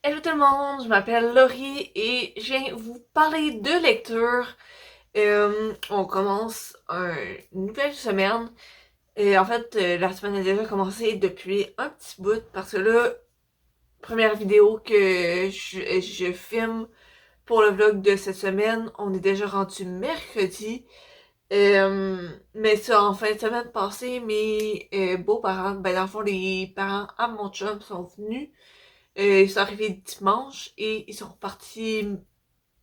Hello tout le monde, je m'appelle Laurie et je viens vous parler de lecture. On commence une nouvelle semaine. La semaine a déjà commencé depuis un petit bout parce que là, première vidéo que je filme pour le vlog de cette semaine, on est déjà rendu mercredi. Mais ça, en fin de semaine passée, mes beaux-parents, dans le fond, les parents à mon chum sont venus. Ils sont arrivés dimanche et ils sont repartis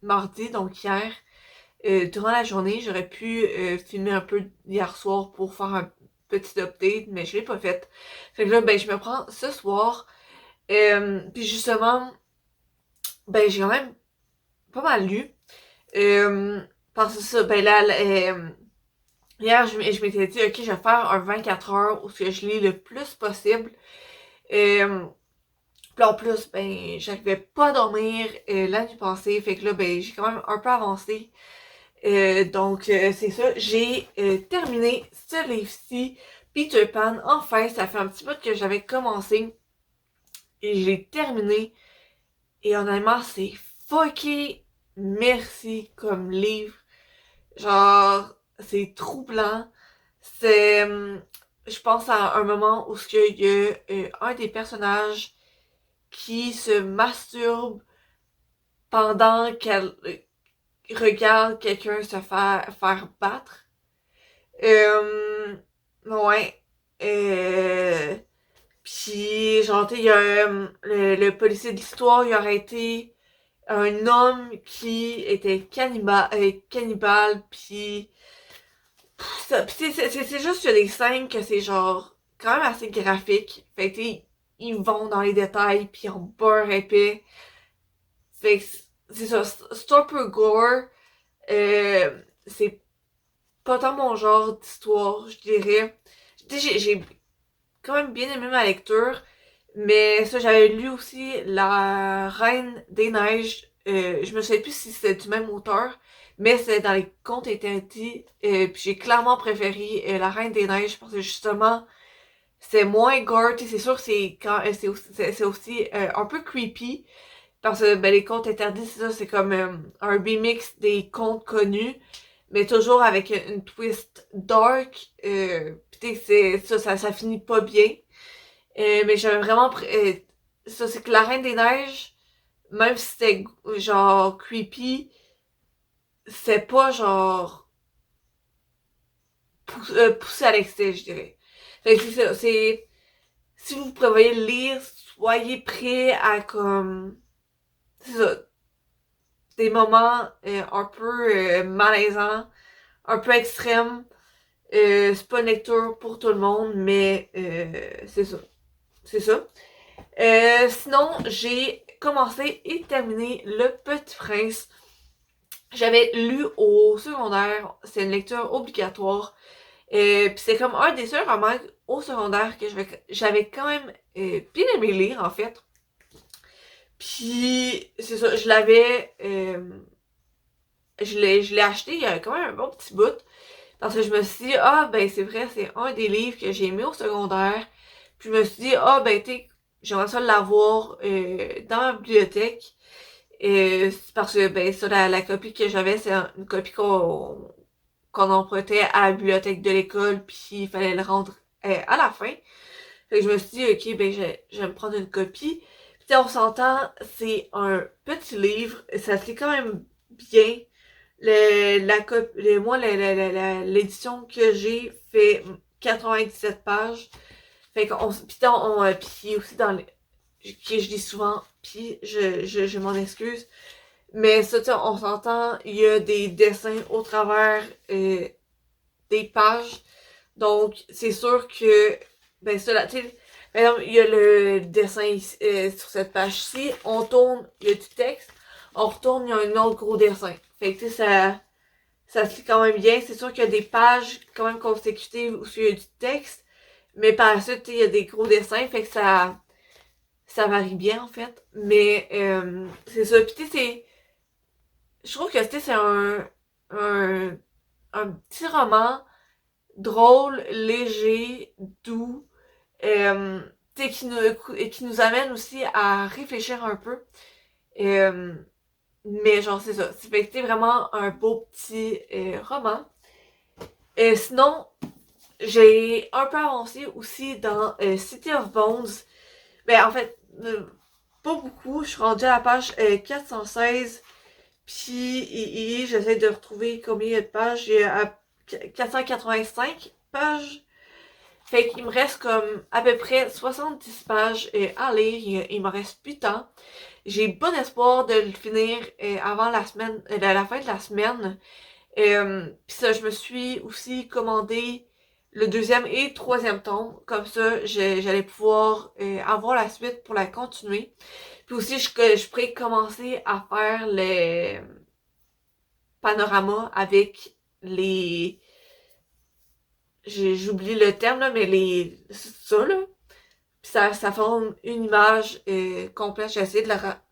mardi, donc hier. Durant la journée, j'aurais pu filmer un peu hier soir pour faire un petit update, mais je l'ai pas fait. Fait que là, je me prends ce soir. Puis justement, j'ai quand même pas mal lu. Euh, Parce que ça, hier, je m'étais dit, ok, je vais faire un 24 heures où que je lis le plus possible. Euh, Puis en plus, j'arrivais pas à dormir la nuit passée. Fait que là, j'ai quand même un peu avancé. C'est ça. J'ai terminé ce livre-ci, Peter Pan. Enfin, ça fait un petit bout que j'avais commencé. Et j'ai terminé. Et honnêtement, c'est fucké merci comme livre. Genre, c'est troublant. C'est... je pense à un moment où il y a un des personnages qui se masturbe pendant qu'elle regarde quelqu'un se faire battre. Euh, ouais. Euh, Puis, genre, il y a le policier de l'histoire, il aurait été un homme qui était cannibale, puis c'est juste qu'il y a des scènes que c'est genre quand même assez graphique. Fait que ils vont dans les détails, puis on beurre épais. Fait que c'est ça, c'est un peu gore. C'est pas tant mon genre d'histoire, je dirais. J'ai quand même bien aimé ma lecture, mais ça, j'avais lu aussi La Reine des Neiges. Je me souviens plus si c'était du même auteur, mais c'est dans les contes interdits. Puis j'ai clairement préféré La Reine des Neiges parce que justement, c'est moins gore. C'est sûr que c'est aussi un peu creepy. Parce que les contes interdits, c'est ça, c'est comme un remix des contes connus, mais toujours avec une twist dark. Pis ça finit pas bien. Mais j'avais vraiment... ça, c'est que la Reine des Neiges, même si c'était genre creepy, c'est pas genre poussé à l'excès, je dirais. Fait que c'est ça, c'est... Si vous prévoyez le lire, soyez prêts à comme... C'est ça, des moments un peu malaisants, un peu extrêmes. C'est pas une lecture pour tout le monde, mais c'est ça. C'est ça. Sinon, j'ai commencé et terminé Le Petit Prince. J'avais lu au secondaire, c'est une lecture obligatoire. Puis c'est comme un des seuls romans au secondaire que j'avais quand même bien aimé lire, en fait. Puis c'est ça, je l'ai acheté il y a quand même un bon petit bout. Parce que je me suis dit, ah, c'est vrai, c'est un des livres que j'ai aimé au secondaire. Puis je me suis dit, ah, j'aimerais ça l'avoir dans ma bibliothèque. Parce que, ça, la copie que j'avais, c'est une copie qu'on empruntait à la bibliothèque de l'école, puis il fallait le rendre à la fin. Fait que je me suis dit, ok, je vais me prendre une copie. Puis on s'entend, c'est un petit livre, ça se lit quand même bien. Moi, l'édition que j'ai fait 97 pages. Fait qu'on, puis aussi que je dis souvent, puis je m'en excuse. Mais ça, tu sais, on s'entend, il y a des dessins au travers des pages. Donc, c'est sûr que, ça, là, tu sais, par exemple, il y a le dessin sur cette page-ci. On tourne, il y a du texte. On retourne, il y a un autre gros dessin. Fait que, tu sais, ça se lit quand même bien. C'est sûr qu'il y a des pages quand même consécutives où il y a du texte. Mais par la suite, il y a des gros dessins. Fait que ça varie bien, en fait. Mais, c'est ça. Puis, tu sais, je trouve que, tu sais, c'est un, un petit roman drôle, léger, doux. Euh, qui nous amène aussi à réfléchir un peu. Mais genre, c'est ça. C'est fait que c'est vraiment un beau petit roman. Sinon, j'ai un peu avancé aussi dans City of Bones. Ben, en fait, pas beaucoup. Je suis rendue à la page 416. Puis, j'essaie de retrouver combien il y a de pages. J'ai à 485 pages. Fait qu'il me reste comme à peu près 70 pages à lire. Il me reste plus de temps. J'ai bon espoir de le finir avant la semaine, la fin de la semaine. Puis ça, je me suis aussi commandé le deuxième et troisième tome. Comme ça, j'allais pouvoir avoir la suite pour la continuer. Puis aussi, je pourrais commencer à faire les panoramas avec les... J'oublie le terme, là, mais les... C'est ça, là. Puis ça forme une image complète. J'ai essayé de la...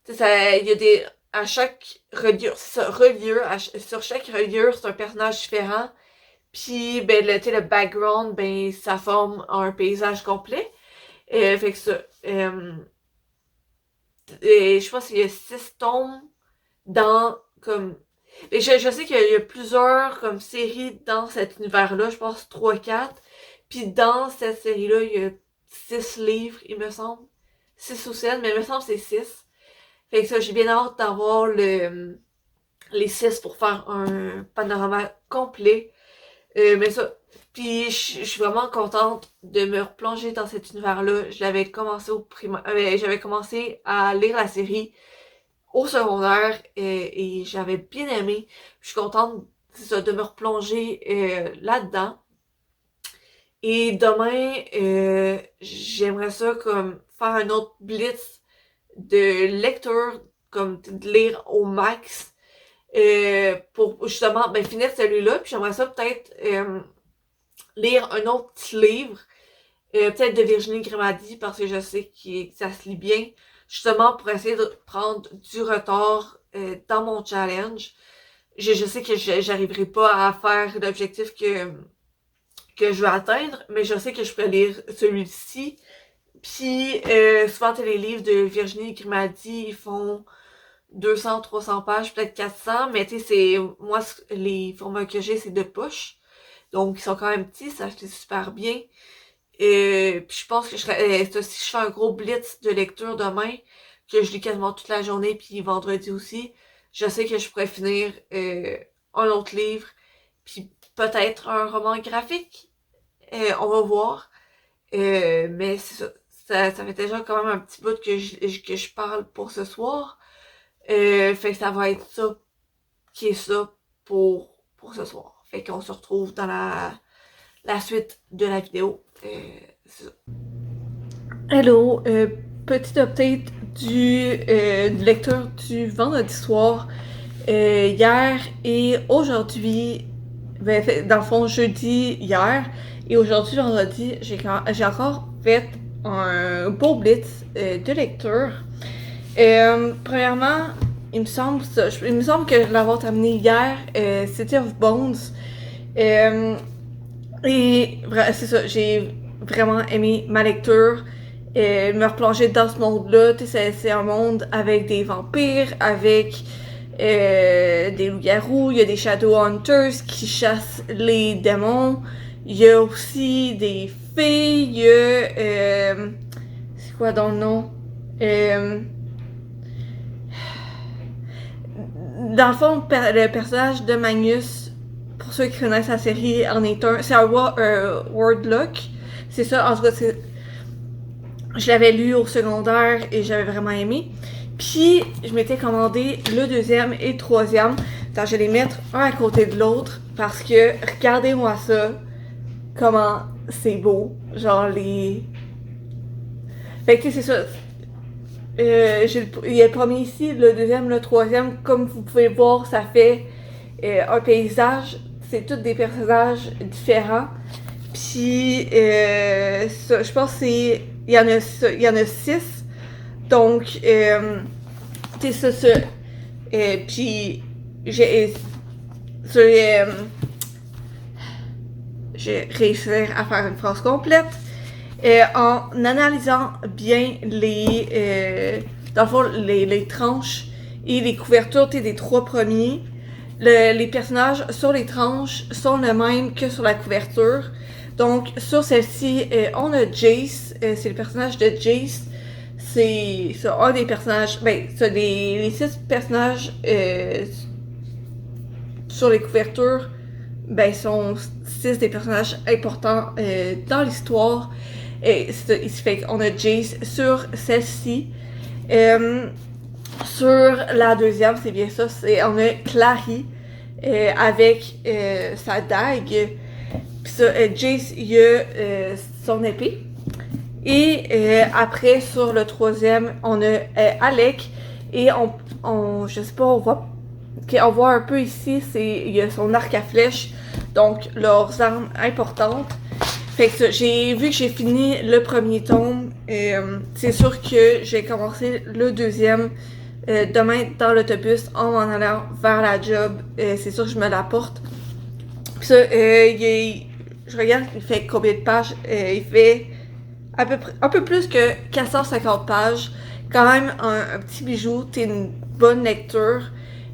Tu sais, il y a des... À chaque reliure, c'est ça, reliure, sur chaque reliure, c'est un personnage différent. Puis, ben, le background, ben, ça forme un paysage complet. Fait que ça... et je pense qu'il y a 6 tomes dans, comme... Et je sais qu'il y a plusieurs, comme, séries dans cet univers-là. Je pense 3-4. Puis dans cette série-là, il y a 6 livres, il me semble. 6 ou 7, mais il me semble que c'est 6. Fait que ça, j'ai bien hâte d'avoir les 6 pour faire un panorama complet. Mais ça, puis je suis vraiment contente de me replonger dans cet univers-là. Je l'avais commencé au primaire, j'avais commencé à lire la série au secondaire et j'avais bien aimé. Je suis contente, c'est ça, de me replonger là-dedans. Et demain, j'aimerais ça comme faire un autre blitz de lecture, comme de lire au max pour justement ben, finir celui-là. Puis j'aimerais ça peut-être lire un autre petit livre, peut-être de Virginie Grimaldi, parce que je sais que ça se lit bien, justement pour essayer de prendre du retard dans mon challenge. Je sais que j'arriverai pas à faire l'objectif que je veux atteindre, mais je sais que je peux lire celui-ci. Puis souvent les livres de Virginie Grimaldi, ils font 200, 300 pages, peut-être 400, mais tu sais, c'est moi les formats que j'ai, c'est de poche. Donc ils sont quand même petits, ça se lit super bien. Puis je pense que si je fais un gros blitz de lecture demain, que je lis quasiment toute la journée, puis vendredi aussi, je sais que je pourrais finir un autre livre, puis peut-être un roman graphique. On va voir. Mais c'est ça. Ça fait déjà quand même un petit bout que je parle pour ce soir. Fait que ça va être ça qui est ça pour ce soir. Fait qu'on se retrouve dans la suite de la vidéo. C'est ça. Hello, petit update de lecture du vendredi soir. Hier et aujourd'hui, ben, dans le fond jeudi hier et aujourd'hui vendredi, j'ai encore fait un beau blitz de lecture. Premièrement, il me semble que je l'avais terminé hier, City of Bones. Et c'est ça, j'ai vraiment aimé ma lecture. Me replonger dans ce monde-là. C'est un monde avec des vampires, avec des loups-garous, il y a des Shadowhunters qui chassent les démons. Il y a aussi des fées, il y a... c'est quoi dans le nom? Dans le fond, le personnage de Magnus, pour ceux qui connaissent la série, en est un... C'est un Wardlock. C'est ça, en tout cas, je l'avais lu au secondaire et j'avais vraiment aimé. Puis, je m'étais commandé le deuxième et le troisième. Donc, je vais les mettre un à côté de l'autre parce que, regardez-moi ça, comment c'est beau. Genre, les... Fait que, c'est ça. Il y a le premier ici, le deuxième, le troisième. Comme vous pouvez voir, ça fait un paysage. C'est tous des personnages différents. Puis, ça, je pense que c'est... Il y en a 6. Donc, c'est ça. Puis, j'ai réussi à faire une phrase complète. en analysant bien dans le fond, les tranches et les couvertures des 3 premiers, les personnages sur les tranches sont les mêmes que sur la couverture. Donc, sur celle-ci, on a Jace, c'est le personnage de Jace. C'est un des personnages, c'est les 6 personnages sur les couvertures, sont 6 des personnages importants dans l'histoire. Et il se fait qu'on a Jace sur celle-ci. Sur la deuxième, c'est bien ça, on a Clary avec sa dague. Puis ça, Jace, il a son épée. Et après, sur le troisième, on a Alec. Et je sais pas, on voit un peu ici, il y a son arc à flèche. Donc, leurs armes importantes. Fait que j'ai vu que j'ai fini le premier tome. C'est sûr que j'ai commencé le deuxième demain dans l'autobus en m'en allant vers la job. C'est sûr que je me l'apporte. Puis ça, je regarde, il fait combien de pages? Il fait à peu près un peu plus que 450 pages. Quand même un petit bijou, c'est une bonne lecture.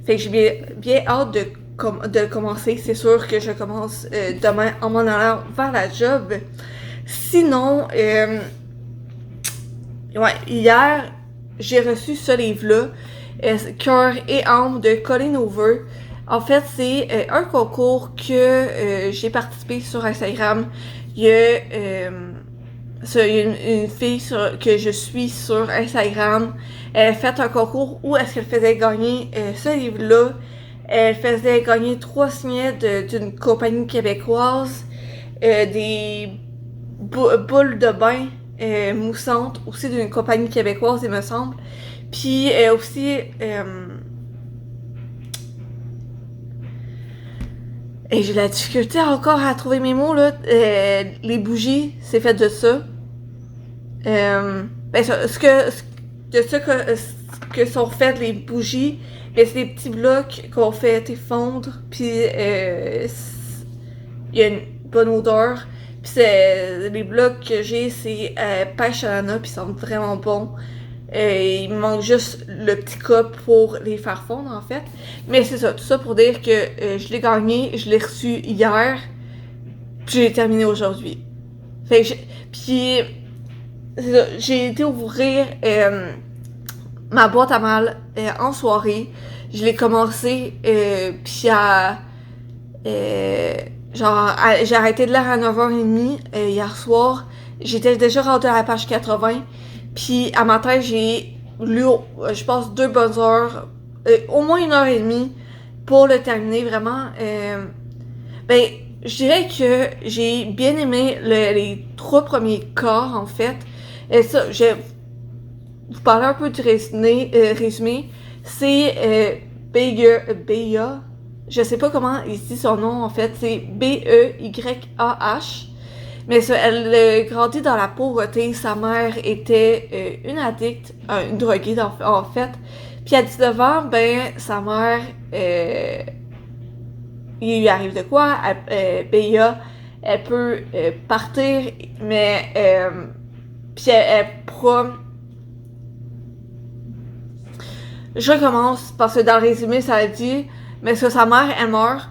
Fait que j'ai bien hâte de commencer. C'est sûr que je commence demain en m'en allant vers la job. Sinon, hier, j'ai reçu ce livre-là, Cœur et âme de Colleen Hoover. En fait, c'est un concours que j'ai participé sur Instagram. Il y a une fille que je suis sur Instagram. Elle a fait un concours où est-ce qu'elle faisait gagner ce livre-là. Elle faisait gagner 3 signets d'une compagnie québécoise, des boules de bain moussantes aussi d'une compagnie québécoise, il me semble. Puis aussi et j'ai la difficulté encore à trouver mes mots là. Les bougies, c'est fait de ça. Ce que sont faites les bougies, c'est des petits blocs qu'on fait fondre, puis il y a une bonne odeur. Puis les blocs que j'ai, c'est pêche à l'ananas, puis ils sont vraiment bons. Il me manque juste le petit cup pour les faire fondre, en fait. Mais c'est ça, tout ça pour dire que je l'ai gagné, je l'ai reçu hier, puis j'ai terminé aujourd'hui. Fait que puis c'est ça, j'ai été ouvrir ma boîte à mal en soirée. Je l'ai commencé, puis j'ai arrêté de lire à 9h30 hier soir. J'étais déjà rendue à la page 80. Puis à matin, j'ai lu, je pense, 2 bonnes heures, au moins 1h30 pour le terminer, vraiment. Je dirais que j'ai bien aimé les 3 premiers quarts, en fait. Et ça, je vais vous parler un peu du résumé. C'est Beya, je sais pas comment il dit son nom, en fait. C'est Beyah. Mais ça, elle grandit dans la pauvreté. Sa mère était une addicte, une droguée en fait. Puis à 19 ans, sa mère, il lui arrive de quoi? Beya, elle peut partir, mais puis elle pourra... Je recommence parce que dans le résumé, ça a dit, mais ça, sa mère, elle meurt.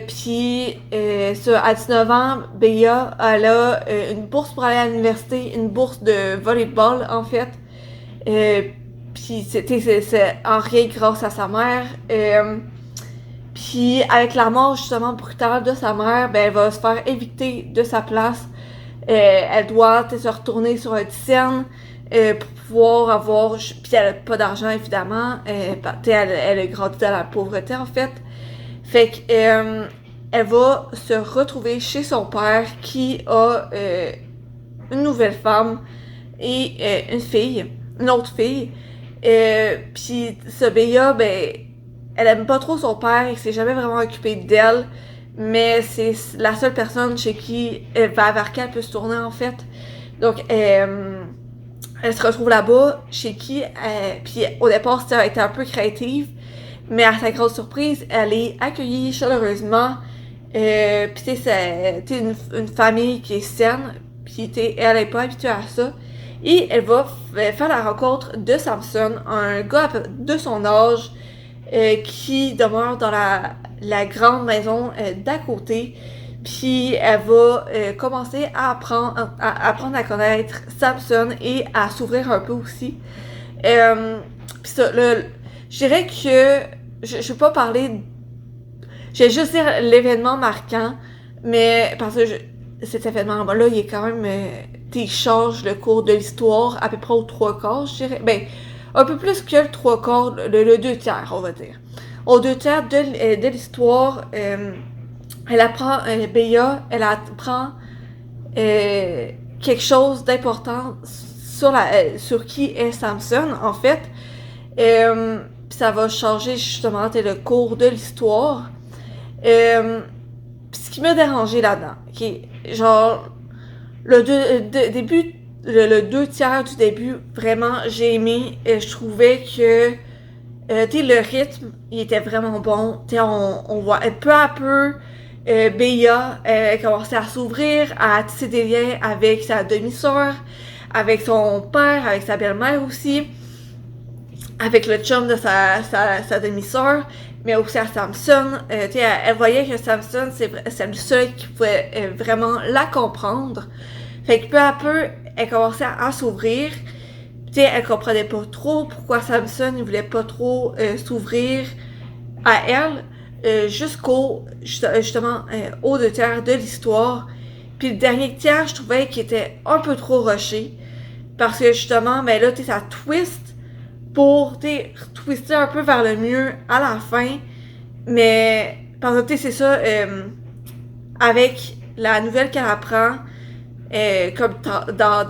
Puis à 19 ans, Beya, elle a une bourse pour aller à l'université, une bourse de volleyball en fait. Puis c'est en rien grâce à sa mère. Puis avec la mort justement brutale de sa mère, elle va se faire évicter de sa place. Elle doit se retourner sur un Ticerne pour pouvoir avoir... Puis elle a pas d'argent évidemment. Elle a grandi dans la pauvreté en fait. Fait que elle va se retrouver chez son père qui a une nouvelle femme et une autre fille. Puis ce Beya, elle aime pas trop son père, il s'est jamais vraiment occupé d'elle, mais c'est la seule personne vers qui elle peut se tourner en fait. Donc elle se retrouve là-bas, chez qui, puis au départ elle était un peu créative. Mais à sa grande surprise, elle est accueillie chaleureusement. Puis c'est une famille qui est saine. puis elle est pas habituée à ça. Et elle va faire la rencontre de Samson, un gars de son âge qui demeure dans la grande maison d'à côté. Puis elle va commencer à apprendre à connaître Samson et à s'ouvrir un peu aussi. Puis ça, je dirais que je vais pas parler. Je vais juste dire l'événement marquant, mais parce que cet événement-là, il est quand même. Il change le cours de l'histoire à peu près aux 3/4, je dirais. Ben, un peu plus que le 3/4, le 2/3, on va dire. Aux 2/3 de l'histoire, elle apprend, Béa, elle apprend quelque chose d'important sur qui est Samson, en fait. Ça va changer justement le cours de l'histoire. Ce qui m'a dérangé là-dedans, okay, genre, le 2/3 du début, vraiment, j'ai aimé. Je trouvais que le rythme, il était vraiment bon. On voit peu à peu Béa commençait à s'ouvrir, à tisser des liens avec sa demi-sœur, avec son père, avec sa belle-mère aussi, avec le chum de sa demi-sœur, mais aussi à Samson. Elle voyait que Samson, c'est le seul qui pouvait vraiment la comprendre. Fait que peu à peu, elle commençait à s'ouvrir. Elle comprenait pas trop pourquoi Samson ne voulait pas trop s'ouvrir à elle, jusqu'au justement au 2/3 de l'histoire. Puis le dernier tiers, je trouvais qu'il était un peu trop rushé. Parce que justement, ben là, ça twist pour twister un peu vers le mieux à la fin. Mais parce que c'est ça, avec la nouvelle qu'elle apprend, comme dans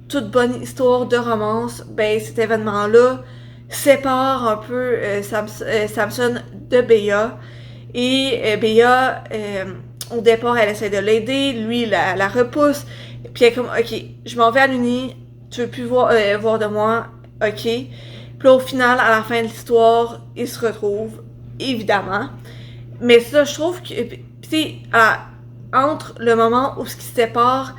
toute bonne histoire de romance, ben cet événement-là sépare un peu Samson de Béa. Et Béa, au départ, elle essaie de l'aider, lui la repousse, puis elle est comme, ok, je m'en vais à l'Uni, tu veux plus voir de moi, ok. Puis là, au final, à la fin de l'histoire, ils se retrouvent, évidemment. Mais ça, je trouve que, tu entre le moment où ce qui se sépare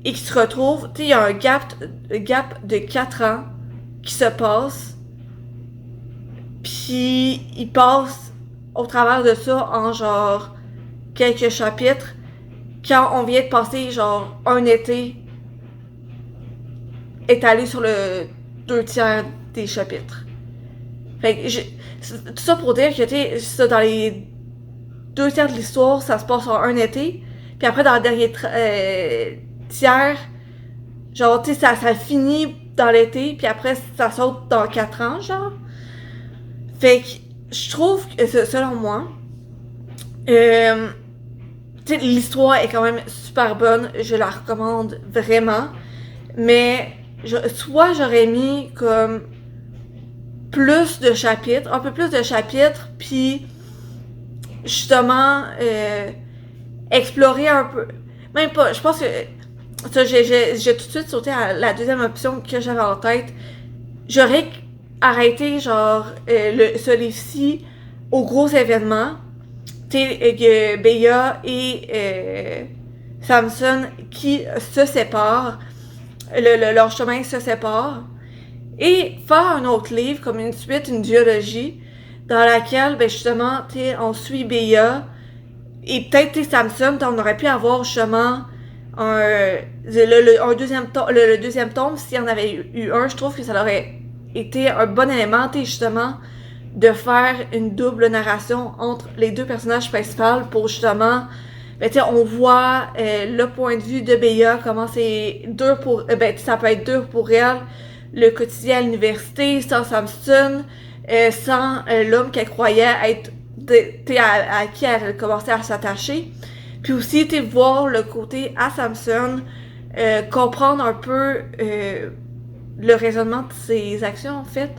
et qui se retrouvent, il y a un gap de 4 ans qui se passe, puis il passe au travers de ça en genre quelques chapitres, quand on vient de passer genre un été étalé sur le 2/3 des chapitres. Fait que tout ça pour dire que ça, dans les 2/3 de l'histoire, ça se passe en un été, puis après dans le dernier tiers, genre ça finit dans l'été, puis après ça saute dans 4 ans, genre. Fait que je trouve que, selon moi, l'histoire est quand même super bonne, je la recommande vraiment, mais soit j'aurais mis comme plus de chapitres, un peu plus de chapitres, puis justement explorer un peu, même pas, je pense que ça, j'ai tout de suite sauté à la deuxième option que j'avais en tête. J'aurais arrêté genre ce livre-ci au gros événement, Béa et Samson qui se séparent, leur chemin se sépare, et faire un autre livre comme une suite, une duologie, dans laquelle ben justement on suit Béa et peut-être Samson, on aurait pu avoir justement un deuxième tome, le deuxième tome, s'il y en avait eu un, je trouve que ça aurait été un bon élément, justement, de faire une double narration entre les deux personnages principaux pour justement, ben on voit le point de vue de Béa, comment c'est dur pour, ça peut être dur pour elle, le quotidien à l'université, sans Samson, sans l'homme qu'elle croyait être, à qui elle commençait à s'attacher. Puis aussi, voir le côté à Samson, comprendre un peu le raisonnement de ses actions, en fait.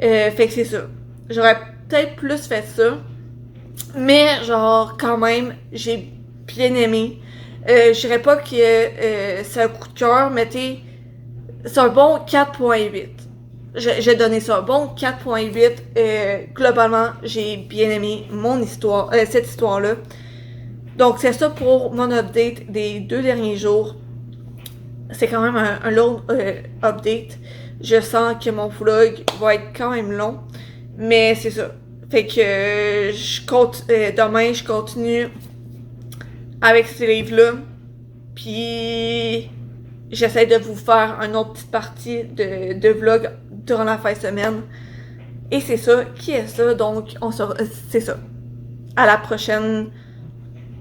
Fait que c'est ça. J'aurais peut-être plus fait ça. Mais, genre, quand même, j'ai bien aimé. Je dirais pas que c'est un coup de cœur, mais c'est un bon 4.8. J'ai donné ça un bon 4.8. Globalement, j'ai bien aimé cette histoire-là. Donc, c'est ça pour mon update des 2 derniers jours. c'est quand même un long update. Je sens que mon vlog va être quand même long. Mais c'est ça. Fait que demain, je continue avec ces livres-là. Puis j'essaie de vous faire une autre petite partie de vlog durant la fin de semaine. Et c'est ça, qui est ça? Donc, c'est ça. À la prochaine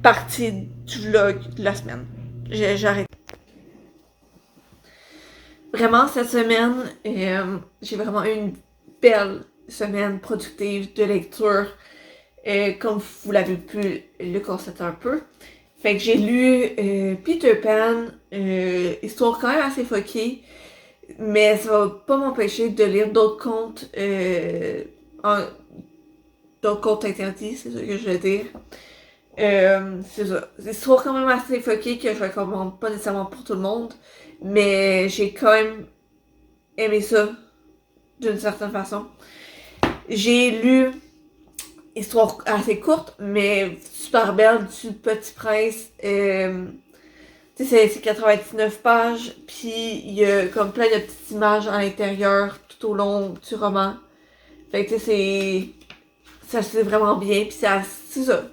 partie du vlog de la semaine. J'arrête. Vraiment, cette semaine, j'ai vraiment eu une belle semaine productive de lecture. Comme vous l'avez pu le constater un peu. Fait que j'ai lu Peter Pan, histoire quand même assez fuckée, mais ça va pas m'empêcher de lire d'autres contes, d'autres contes interdits, c'est ça que je veux dire. C'est ça. C'est une histoire quand même assez fuckée que je recommande pas nécessairement pour tout le monde, mais j'ai quand même aimé ça d'une certaine façon. J'ai lu histoire assez courte, mais super belle, du Petit Prince. Tu sais, c'est 99 pages, puis il y a comme plein de petites images à l'intérieur tout au long du roman. Fait que tu sais, ça se fait vraiment bien, puis c'est ça.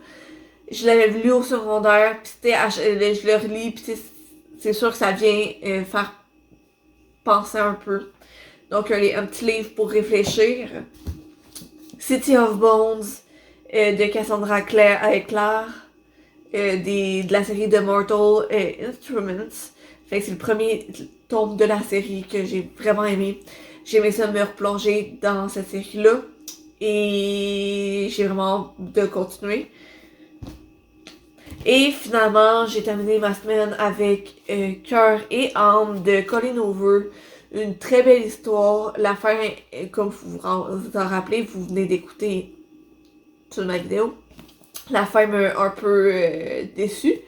Je l'avais lu au secondaire, puis je le relis, puis c'est sûr que ça vient faire penser un peu. Donc un petit livre pour réfléchir. City of Bones de Cassandra Clare de la série The Mortal Instruments. Fait que c'est le premier tome de la série que j'ai vraiment aimé. J'ai aimé ça me replonger dans cette série-là. Et j'ai vraiment hâte de continuer. Et finalement, j'ai terminé ma semaine avec Cœur et âme de Colleen Hoover. Une très belle histoire. La fin, comme vous vous en rappelez, vous venez d'écouter sur ma vidéo. La fin m'a un peu déçue.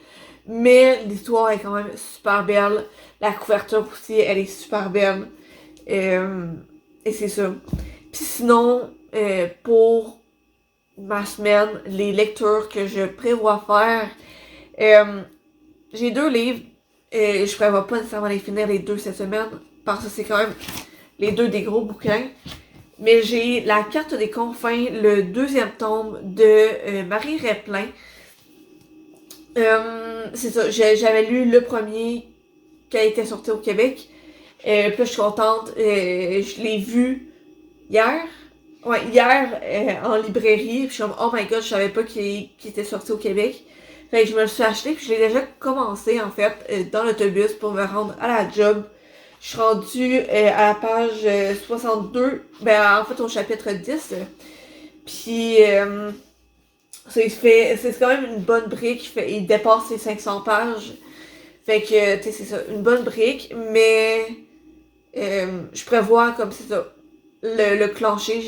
Mais l'histoire est quand même super belle. La couverture aussi, elle est super belle. Et c'est ça. Puis sinon, pour ma semaine, les lectures que je prévois faire, j'ai 2 livres. Je prévois pas nécessairement les finir les 2 cette semaine. Parce que c'est quand même les 2 des gros bouquins. Mais j'ai La carte des confins, le 2e tome de Marie Replin. C'est ça, j'avais lu le premier qui a été sorti au Québec. Puis là, je suis contente. Je l'ai vu hier. Ouais, hier en librairie. Puis je suis comme, oh my god, je savais pas qu'il était sorti au Québec. Fait que je me le suis acheté. Puis je l'ai déjà commencé en fait dans l'autobus pour me rendre à la job. Je suis rendue à la page 62. Ben en fait au chapitre 10. Puis c'est quand même une bonne brique. Il dépasse les 500 pages. Fait que, tu sais, c'est ça, une bonne brique, mais je prévois comme c'est ça, le clencher.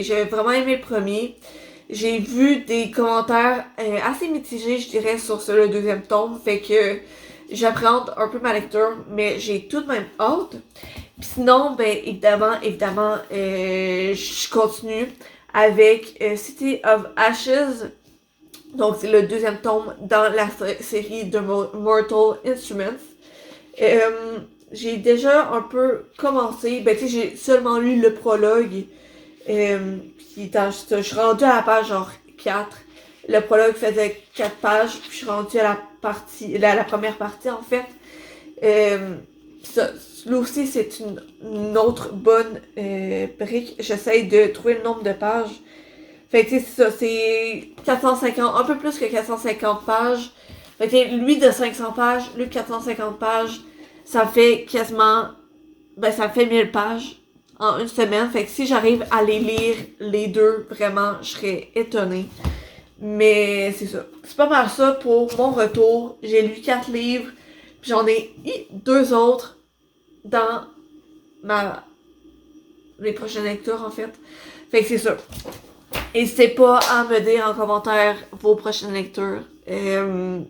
J'ai vraiment aimé le premier. J'ai vu des commentaires assez mitigés, je dirais, sur le 2e tome. Fait que j'appréhende un peu ma lecture, mais j'ai tout de même hâte. Puis sinon, ben évidemment, je continue avec City of Ashes. Donc, c'est le 2e tome dans la série de Mortal Instruments. J'ai déjà un peu commencé. Ben, tu sais, j'ai seulement lu le prologue. Je suis rendue à la page genre 4. Le prologue faisait 4 pages. Puis je suis rendue à la première partie, en fait. Ça, là aussi, c'est une autre bonne brique. J'essaie de trouver le nombre de pages. Fait que c'est ça, c'est 450, un peu plus que 450 pages. Fait que lui de 500 pages, lui de 450 pages, ça fait quasiment, ben ça fait 1000 pages en une semaine. Fait que si j'arrive à les lire les deux, vraiment, je serais étonnée. Mais c'est ça. C'est pas mal ça pour mon retour. J'ai lu 4 livres, puis j'en ai 2 autres dans les prochaines lectures en fait. Fait que c'est ça. N'hésitez pas à me dire en commentaire vos prochaines lectures, les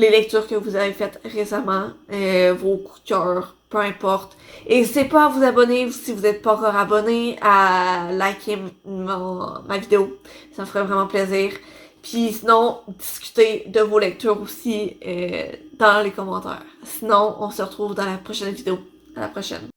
lectures que vous avez faites récemment, vos coups de cœur, peu importe. N'hésitez pas à vous abonner si vous n'êtes pas encore abonné, à liker ma vidéo, ça me ferait vraiment plaisir. Puis sinon, discutez de vos lectures aussi dans les commentaires. Sinon, on se retrouve dans la prochaine vidéo. À la prochaine.